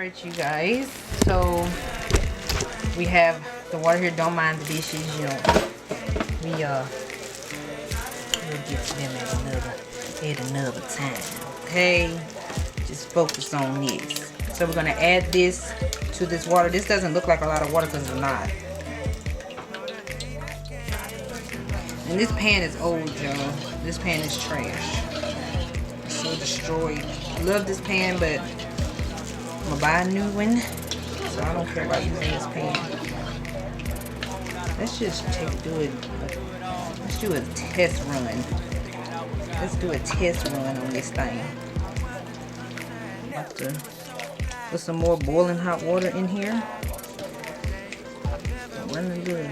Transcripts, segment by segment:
Alright, you guys, so we have the water here. Don't mind the dishes, you know. We'll get to them at another time. Okay, just focus on this. So we're gonna add this to this water. This doesn't look like a lot of water because it's not. And this pan is old, y'all. This pan is trash. It's so destroyed. I love this pan, but I'm gonna buy a new one, so I don't care about using this pan. Let's just do a test run. Let's do a test run on this thing. About to put some more boiling hot water in here. Running good.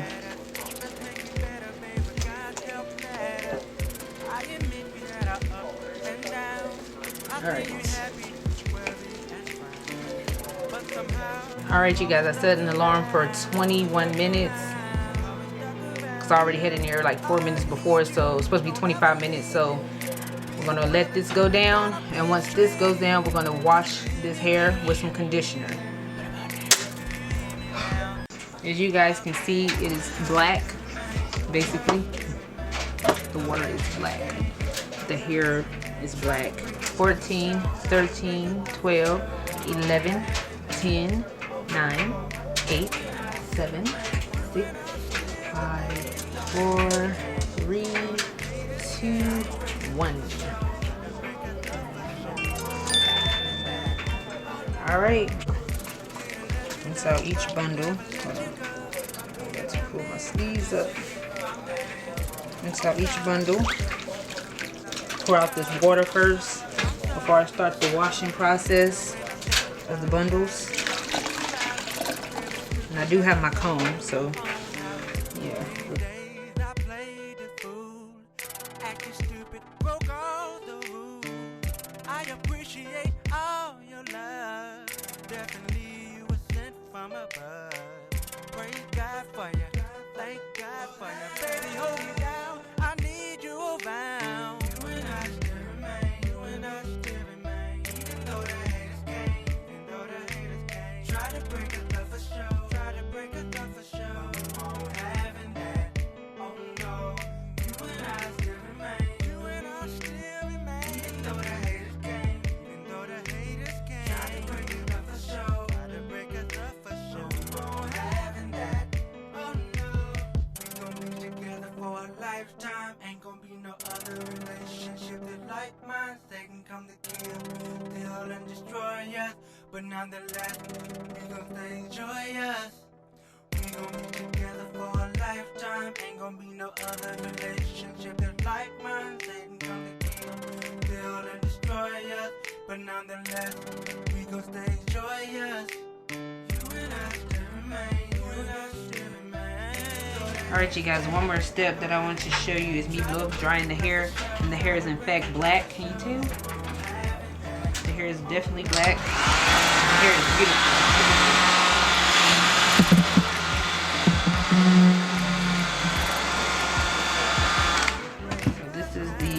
Alright, you guys, I set an alarm for 21 minutes because I already had in there like 4 minutes before, so it's supposed to be 25 minutes. So we're gonna let this go down, and once this goes down, we're gonna wash this hair with some conditioner. As you guys can see, it is black. Basically, the water is black. The hair is black. 14, 13, 12, 11, 10, 9, 8, 7, 6, 5, 4, 3, 2, 1. Alright. And so each bundle, let's pull my sleeves up. And so each bundle, pour out this water first before I start the washing process of the bundles. And I do have my comb, so yeah. I appreciate all your love. Definitely you were sent from above. Praise God for you. Thank God for you. Baby, hold me down. I need you around. You and I still remain. You and I still remain. Even though the haters came. Even though the haters came. Try to break us up for show. Try to break us up for show. Oh, having that. Oh no. You and I still remain. You and I still remain. Even though the haters came. Even though the haters came. Try to break us up for show. Try to break us up for show. Oh, having that. Oh no. We gon' be together for a lifetime. Ain't gon' be no other relationship that like mine. Satan come to kill, steal and destroy us, but nonetheless, we gon' stay joyous. We gon' be together for a lifetime. Ain't gon' be no other relationship that like mine. Satan come to kill, steal and destroy us, but nonetheless, we gon' stay joyous. You and I still remain. You and I still remain. Alright, you guys, one more step that I want to show you is me blow drying the hair, and the hair is in fact black. Can you tell? The hair is definitely black. The hair is beautiful. So this is the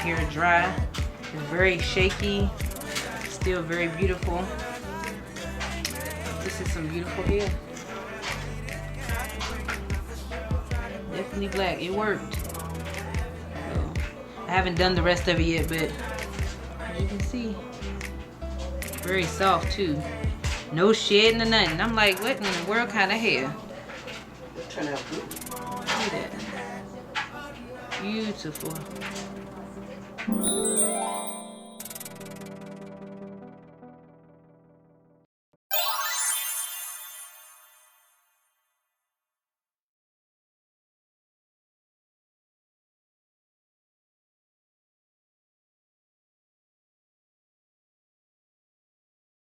hair dry. It's very shaky, still very beautiful. This is some beautiful hair. Definitely black. It worked. So, I haven't done the rest of it yet, but as you can see, very soft too. No shedding or nothing. I'm like, what in the world kind of hair? It turned out good. Look at that. Beautiful.